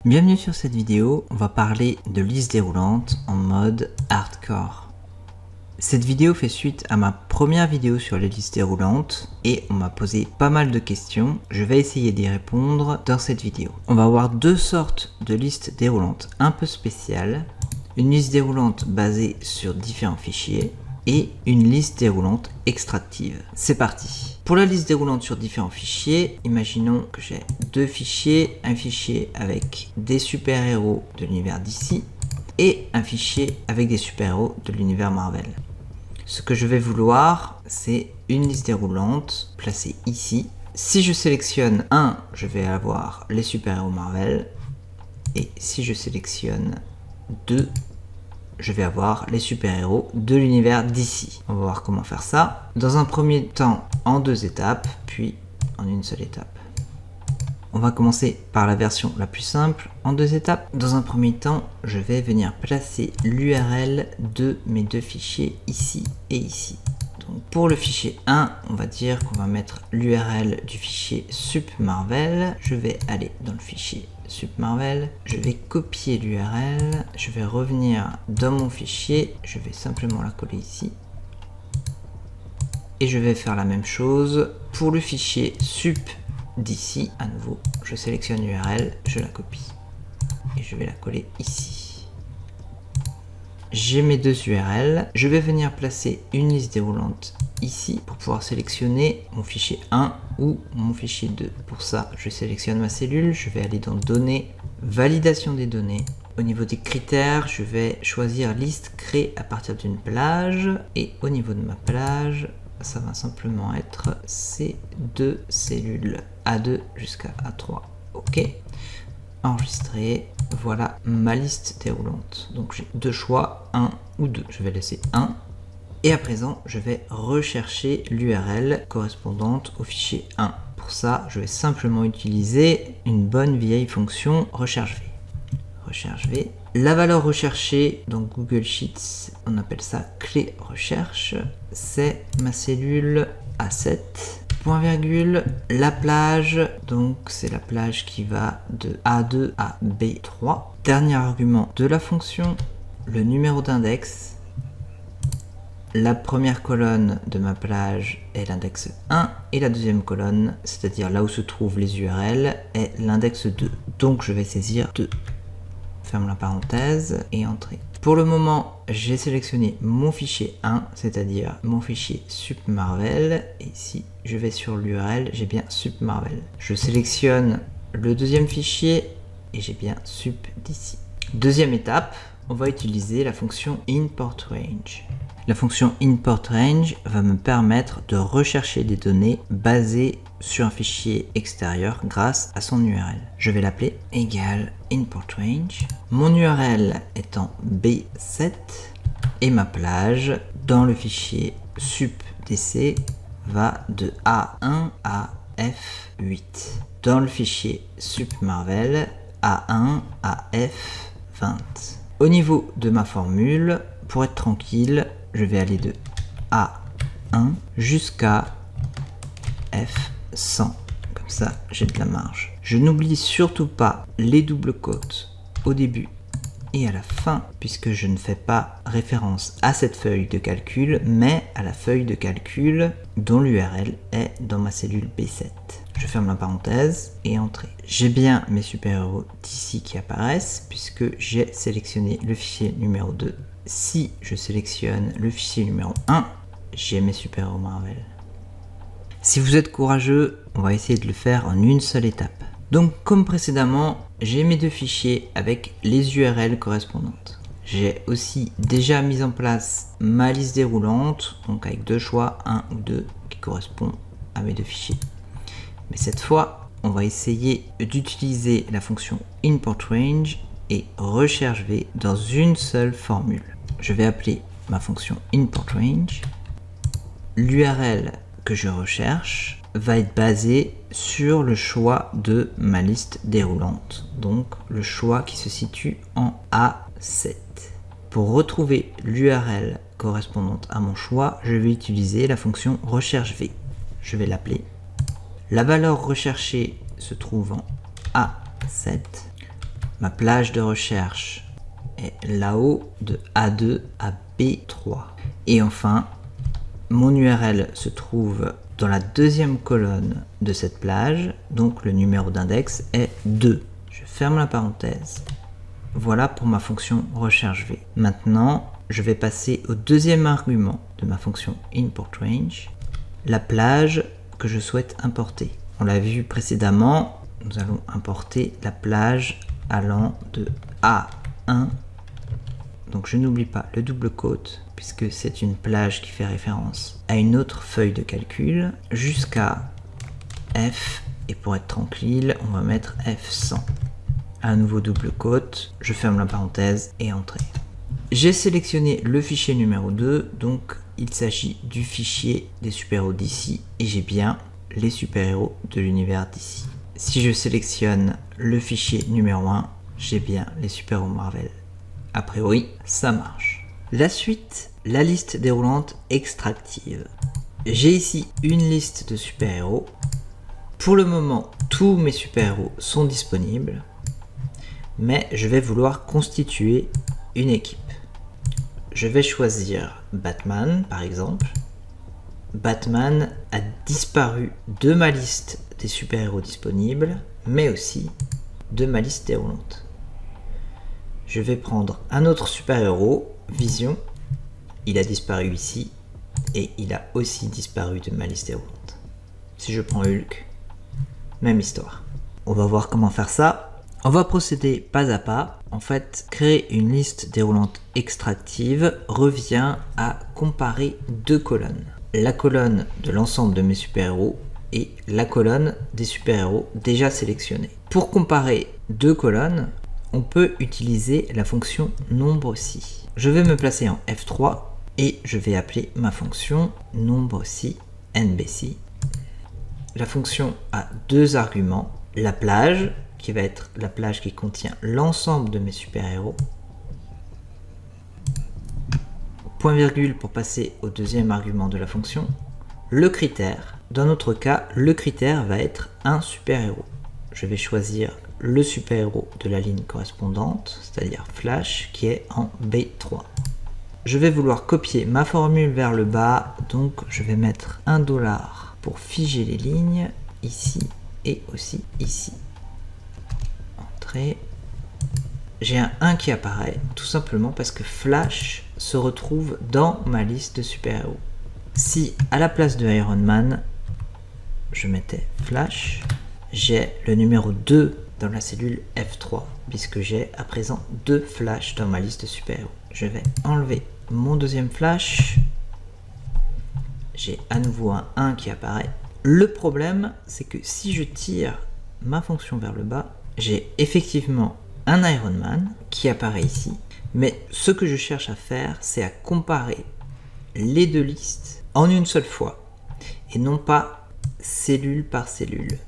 Bienvenue sur cette vidéo, on va parler de liste déroulante en mode hardcore. Cette vidéo fait suite à ma première vidéo sur les listes déroulantes et on m'a posé pas mal de questions. Je vais essayer d'y répondre dans cette vidéo. On va avoir deux sortes de listes déroulantes un peu spéciales. Une liste déroulante basée sur différents fichiers et une liste déroulante extractive. C'est parti. Pour la liste déroulante sur différents fichiers, imaginons que j'ai deux fichiers, un fichier avec des super-héros de l'univers DC et un fichier avec des super-héros de l'univers Marvel. Ce que je vais vouloir, c'est une liste déroulante placée ici. Si je sélectionne 1, je vais avoir les super-héros Marvel et si je sélectionne 2, je vais avoir les super-héros de l'univers DC. On va voir comment faire ça. Dans un premier temps, en deux étapes, puis en une seule étape. On va commencer par la version la plus simple, en deux étapes. Dans un premier temps, je vais venir placer l'URL de mes deux fichiers ici et ici. Donc pour le fichier 1, on va dire qu'on va mettre l'URL du fichier supmarvel. Je vais aller dans le fichier supmarvel, je vais copier l'URL, je vais revenir dans mon fichier, je vais simplement la coller ici. Et je vais faire la même chose pour le fichier sup d'ici. À nouveau, je sélectionne l'URL, je la copie et je vais la coller ici. J'ai mes deux URL, je vais venir placer une liste déroulante ici pour pouvoir sélectionner mon fichier 1 ou mon fichier 2. Pour ça, je sélectionne ma cellule, je vais aller dans données, validation des données. Au niveau des critères, je vais choisir liste créée à partir d'une plage et au niveau de ma plage, ça va simplement être ces deux cellules A2 jusqu'à A3. OK. Enregistrer. Voilà ma liste déroulante. Donc j'ai deux choix, 1 ou 2. Je vais laisser 1. Et à présent, je vais rechercher l'URL correspondante au fichier 1. Pour ça, je vais simplement utiliser une bonne vieille fonction recherche-v. Recherche-v. La valeur recherchée dans Google Sheets, on appelle ça clé recherche. C'est ma cellule A7. Point virgule, la plage, donc c'est la plage qui va de A2 à B3. Dernier argument de la fonction, le numéro d'index. La première colonne de ma plage est l'index 1 et la deuxième colonne, c'est-à-dire là où se trouvent les URL, est l'index 2. Donc je vais saisir 2. Ferme la parenthèse et entrer. Pour le moment, j'ai sélectionné mon fichier 1, c'est-à-dire mon fichier supmarvel. Et ici, je vais sur l'URL, j'ai bien supmarvel. Je sélectionne le deuxième fichier et j'ai bien sup d'ici. Deuxième étape, on va utiliser la fonction ImportRange. La fonction ImportRange va me permettre de rechercher des données basées sur un fichier extérieur grâce à son URL. Je vais l'appeler égale ImportRange. Mon URL étant B7 et ma plage dans le fichier supdc va de A1 à F8. Dans le fichier supmarvel, A1 à F20. Au niveau de ma formule, pour être tranquille, je vais aller de A1 jusqu'à F100. Comme ça, j'ai de la marge. Je n'oublie surtout pas les doubles quotes au début et à la fin, puisque je ne fais pas référence à cette feuille de calcul, mais à la feuille de calcul dont l'URL est dans ma cellule B7. Je ferme la parenthèse et entrer. J'ai bien mes super-héros d'ici qui apparaissent, puisque j'ai sélectionné le fichier numéro 2. Si je sélectionne le fichier numéro 1, j'ai mes super-héros Marvel. Si vous êtes courageux, on va essayer de le faire en une seule étape. Donc comme précédemment, j'ai mes deux fichiers avec les URL correspondantes. J'ai aussi déjà mis en place ma liste déroulante, donc avec deux choix, 1 ou 2, qui correspond à mes deux fichiers. Mais cette fois, on va essayer d'utiliser la fonction ImportRange et recherche-v dans une seule formule. Je vais appeler ma fonction ImportRange. L'URL que je recherche va être basé sur le choix de ma liste déroulante, donc le choix qui se situe en A7. Pour retrouver l'URL correspondante à mon choix, je vais utiliser la fonction recherche-v. Je vais l'appeler. La valeur recherchée se trouve en A7. Ma plage de recherche est là-haut de A2 à B3. Et enfin, mon URL se trouve dans la deuxième colonne de cette plage, donc le numéro d'index est 2. Je ferme la parenthèse. Voilà pour ma fonction recherche V. Maintenant, je vais passer au deuxième argument de ma fonction ImportRange, la plage que je souhaite importer. On l'a vu précédemment, nous allons importer la plage allant de A1, donc je n'oublie pas le double quote, puisque c'est une plage qui fait référence à une autre feuille de calcul, jusqu'à F, et pour être tranquille, on va mettre F100. Un nouveau double quote, je ferme la parenthèse et entrée. J'ai sélectionné le fichier numéro 2, donc il s'agit du fichier des super-héros d'ici, et j'ai bien les super-héros de l'univers d'ici. Si je sélectionne le fichier numéro 1, j'ai bien les super-héros Marvel. A priori, ça marche. La suite, la liste déroulante extractive. J'ai ici une liste de super-héros. Pour le moment, tous mes super-héros sont disponibles, mais je vais vouloir constituer une équipe. Je vais choisir Batman, par exemple. Batman a disparu de ma liste des super-héros disponibles, mais aussi de ma liste déroulante. Je vais prendre un autre super-héros, Vision. Il a disparu ici, et il a aussi disparu de ma liste déroulante. Si je prends Hulk, même histoire. On va voir comment faire ça. On va procéder pas à pas. En fait, créer une liste déroulante extractive revient à comparer deux colonnes. La colonne de l'ensemble de mes super-héros et la colonne des super-héros déjà sélectionnés. Pour comparer deux colonnes, on peut utiliser la fonction nombre-si. Je vais me placer en F3 et je vais appeler ma fonction nombre-si NBC. La fonction a deux arguments. La plage, qui va être la plage qui contient l'ensemble de mes super-héros. Point virgule pour passer au deuxième argument de la fonction. Le critère. Dans notre cas, le critère va être un super-héros. Je vais choisir le super-héros de la ligne correspondante, c'est-à-dire Flash, qui est en B3. Je vais vouloir copier ma formule vers le bas, donc je vais mettre $, pour figer les lignes, ici et aussi ici. Entrée. J'ai un 1 qui apparaît, tout simplement parce que Flash se retrouve dans ma liste de super-héros. Si à la place de Iron Man, je mettais Flash, j'ai le numéro 2 dans la cellule F3, puisque j'ai à présent 2 Flash dans ma liste de super-héros. Je vais enlever mon deuxième Flash. J'ai à nouveau un 1 qui apparaît. Le problème, c'est que si je tire ma fonction vers le bas, j'ai effectivement un Iron Man qui apparaît ici. Mais ce que je cherche à faire, c'est à comparer les deux listes en une seule fois, et non pas cellule par cellule.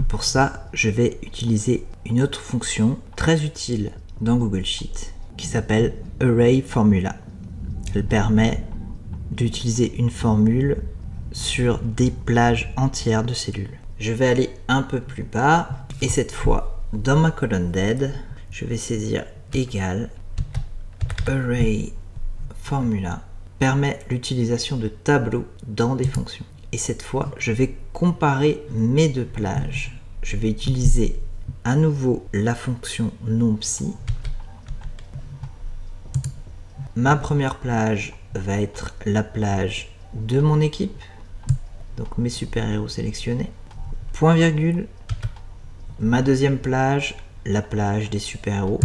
Pour ça, je vais utiliser une autre fonction très utile dans Google Sheet qui s'appelle Array Formula. Elle permet d'utiliser une formule sur des plages entières de cellules. Je vais aller un peu plus bas et cette fois, dans ma colonne d'aide, je vais saisir égal Array Formula permet l'utilisation de tableaux dans des fonctions. Et cette fois, je vais comparer mes deux plages. Je vais utiliser à nouveau la fonction nomPsi. Ma première plage va être la plage de mon équipe, donc mes super-héros sélectionnés. Point virgule. Ma deuxième plage, la plage des super-héros.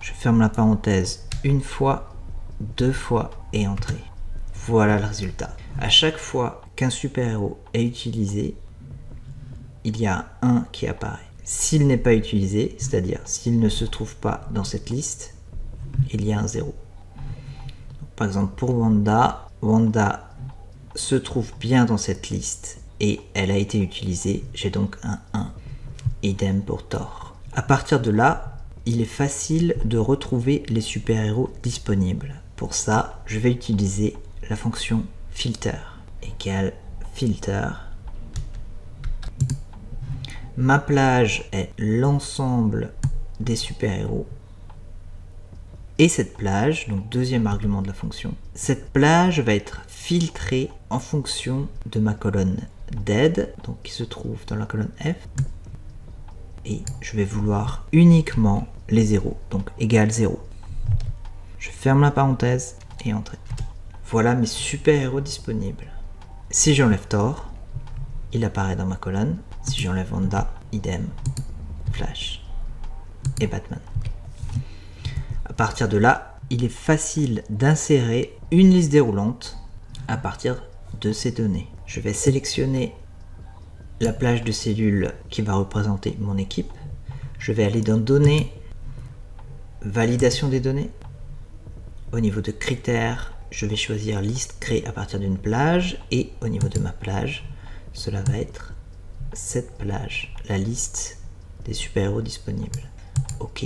Je ferme la parenthèse une fois, deux fois et entrée. Voilà le résultat. À chaque fois qu'un super-héros est utilisé, il y a un 1 qui apparaît. S'il n'est pas utilisé, c'est-à-dire s'il ne se trouve pas dans cette liste, il y a un 0. Donc, par exemple pour Wanda, Wanda se trouve bien dans cette liste et elle a été utilisée, j'ai donc un 1. Idem pour Thor. À partir de là, il est facile de retrouver les super-héros disponibles. Pour ça, je vais utiliser la fonction filter égale filter Ma plage est l'ensemble des super-héros. Et cette plage, donc deuxième argument de la fonction, cette plage va être filtrée en fonction de ma colonne dead, donc qui se trouve dans la colonne F. Et je vais vouloir uniquement les zéros, donc égal 0. Je ferme la parenthèse et entrer. Voilà mes super-héros disponibles. Si j'enlève Thor, il apparaît dans ma colonne. Si j'enlève Wanda, idem, Flash et Batman. À partir de là, il est facile d'insérer une liste déroulante à partir de ces données. Je vais sélectionner la plage de cellules qui va représenter mon équipe. Je vais aller dans Données, Validation des données. Au niveau de critères, je vais choisir liste créée à partir d'une plage. Et au niveau de ma plage, cela va être cette plage, la liste des super-héros disponibles. OK,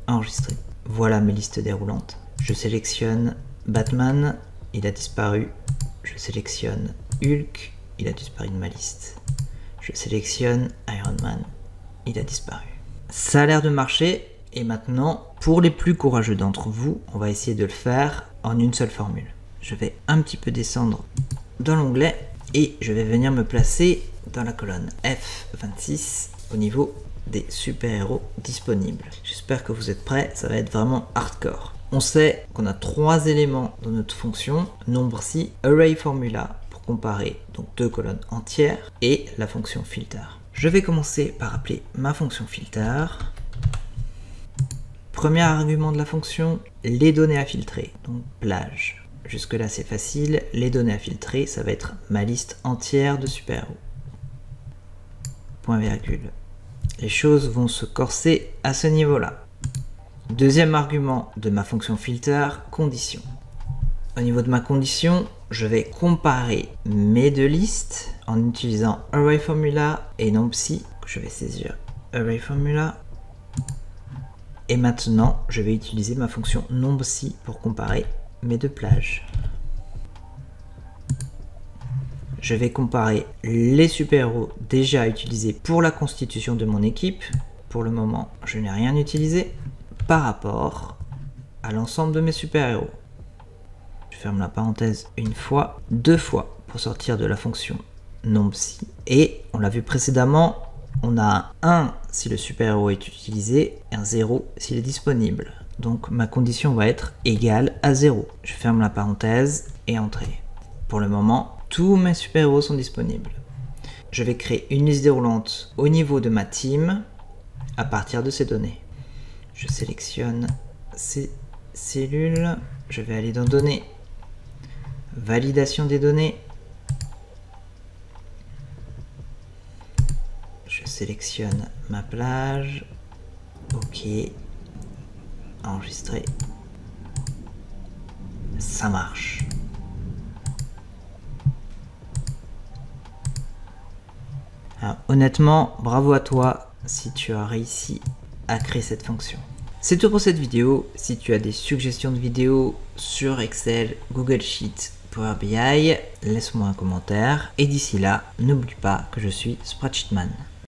enregistrer. Voilà mes listes déroulantes. Je sélectionne Batman, il a disparu. Je sélectionne Hulk, il a disparu de ma liste. Je sélectionne Iron Man, il a disparu. Ça a l'air de marcher. Et maintenant, pour les plus courageux d'entre vous, on va essayer de le faire en une seule formule. Je vais un petit peu descendre dans l'onglet et je vais venir me placer dans la colonne F26 au niveau des super-héros disponibles. J'espère que vous êtes prêts, ça va être vraiment hardcore. On sait qu'on a 3 éléments dans notre fonction, nombre si, array formula pour comparer donc 2 colonnes entières et la fonction filter. Je vais commencer par appeler ma fonction filter. Premier argument de la fonction, les données à filtrer, donc plage. Jusque là c'est facile, les données à filtrer, ça va être ma liste entière de super-héros. Point virgule. Les choses vont se corser à ce niveau-là. Deuxième argument de ma fonction filter, condition. Au niveau de ma condition, je vais comparer mes deux listes en utilisant array formula et non si, que je vais saisir array formula. Et maintenant, je vais utiliser ma fonction nombre-si pour comparer mes deux plages. Je vais comparer les super-héros déjà utilisés pour la constitution de mon équipe. Pour le moment, je n'ai rien utilisé par rapport à l'ensemble de mes super-héros. Je ferme la parenthèse une fois, 2 fois pour sortir de la fonction nombre-si. Et on l'a vu précédemment, on a un 1 si le super-héros est utilisé et un 0 s'il est disponible. Donc ma condition va être égale à 0. Je ferme la parenthèse et entrer. Pour le moment, tous mes super-héros sont disponibles. Je vais créer une liste déroulante au niveau de ma team à partir de ces données. Je sélectionne ces cellules. Je vais aller dans Données, Validation des données. Je sélectionne ma plage. OK. Enregistrer. Ça marche. Alors, honnêtement, bravo à toi si tu as réussi à créer cette fonction. C'est tout pour cette vidéo. Si tu as des suggestions de vidéos sur Excel, Google Sheets, Power BI, laisse-moi un commentaire. Et d'ici là, n'oublie pas que je suis Spreadsheetman.